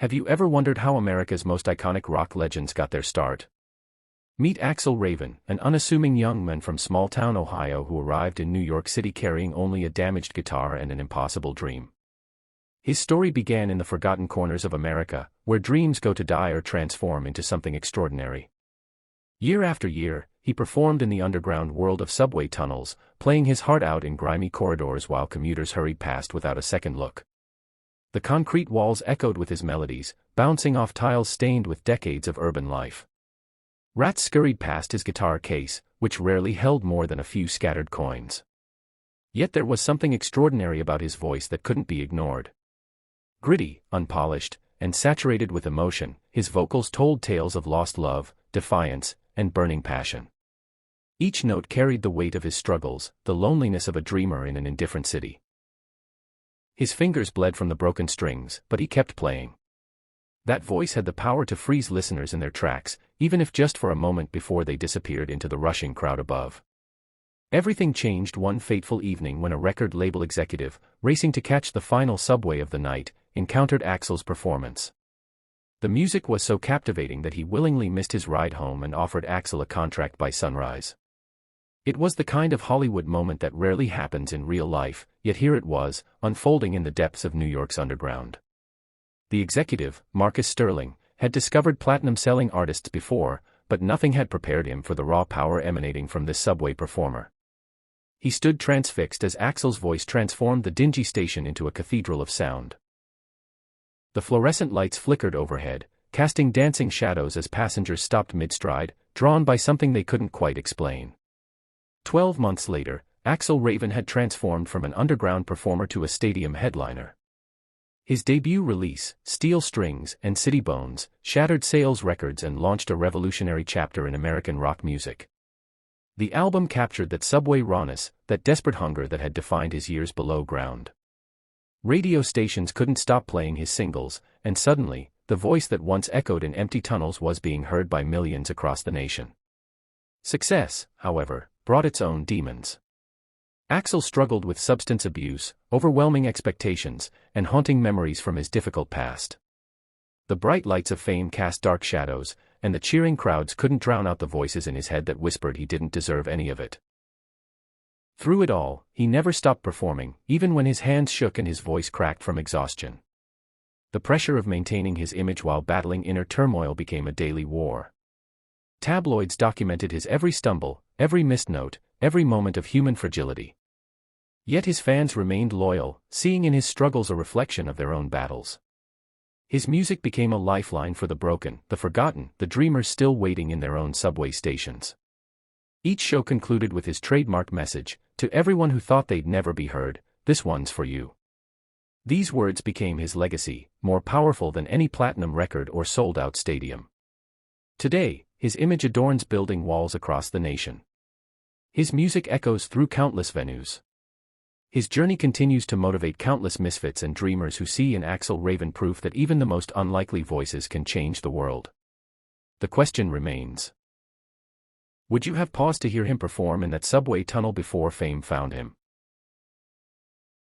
Have you ever wondered how America's most iconic rock legends got their start? Meet Axel Raven, an unassuming young man from small-town Ohio who arrived in New York City carrying only a damaged guitar and an impossible dream. His story began in the forgotten corners of America, where dreams go to die or transform into something extraordinary. Year after year, he performed in the underground world of subway tunnels, playing his heart out in grimy corridors while commuters hurried past without a second look. The concrete walls echoed with his melodies, bouncing off tiles stained with decades of urban life. Rats scurried past his guitar case, which rarely held more than a few scattered coins. Yet there was something extraordinary about his voice that couldn't be ignored. Gritty, unpolished, and saturated with emotion, his vocals told tales of lost love, defiance, and burning passion. Each note carried the weight of his struggles, the loneliness of a dreamer in an indifferent city. His fingers bled from the broken strings, but he kept playing. That voice had the power to freeze listeners in their tracks, even if just for a moment before they disappeared into the rushing crowd above. Everything changed one fateful evening when a record label executive, racing to catch the final subway of the night, encountered Axel's performance. The music was so captivating that he willingly missed his ride home and offered Axel a contract by sunrise. It was the kind of Hollywood moment that rarely happens in real life, yet here it was, unfolding in the depths of New York's underground. The executive, Marcus Sterling, had discovered platinum-selling artists before, but nothing had prepared him for the raw power emanating from this subway performer. He stood transfixed as Axel's voice transformed the dingy station into a cathedral of sound. The fluorescent lights flickered overhead, casting dancing shadows as passengers stopped mid-stride, drawn by something they couldn't quite explain. 12 months later, Axel Raven had transformed from an underground performer to a stadium headliner. His debut release, Steel Strings and City Bones, shattered sales records and launched a revolutionary chapter in American rock music. The album captured that subway rawness, that desperate hunger that had defined his years below ground. Radio stations couldn't stop playing his singles, and suddenly, the voice that once echoed in empty tunnels was being heard by millions across the nation. Success, however, brought its own demons. Axel struggled with substance abuse, overwhelming expectations, and haunting memories from his difficult past. The bright lights of fame cast dark shadows, and the cheering crowds couldn't drown out the voices in his head that whispered he didn't deserve any of it. Through it all, he never stopped performing, even when his hands shook and his voice cracked from exhaustion. The pressure of maintaining his image while battling inner turmoil became a daily war. Tabloids documented his every stumble, every missed note, every moment of human fragility. Yet his fans remained loyal, seeing in his struggles a reflection of their own battles. His music became a lifeline for the broken, the forgotten, the dreamers still waiting in their own subway stations. Each show concluded with his trademark message, "To everyone who thought they'd never be heard, this one's for you." These words became his legacy, more powerful than any platinum record or sold-out stadium. Today, his image adorns building walls across the nation. His music echoes through countless venues. His journey continues to motivate countless misfits and dreamers who see in Axel Raven proof that even the most unlikely voices can change the world. The question remains: would you have paused to hear him perform in that subway tunnel before fame found him?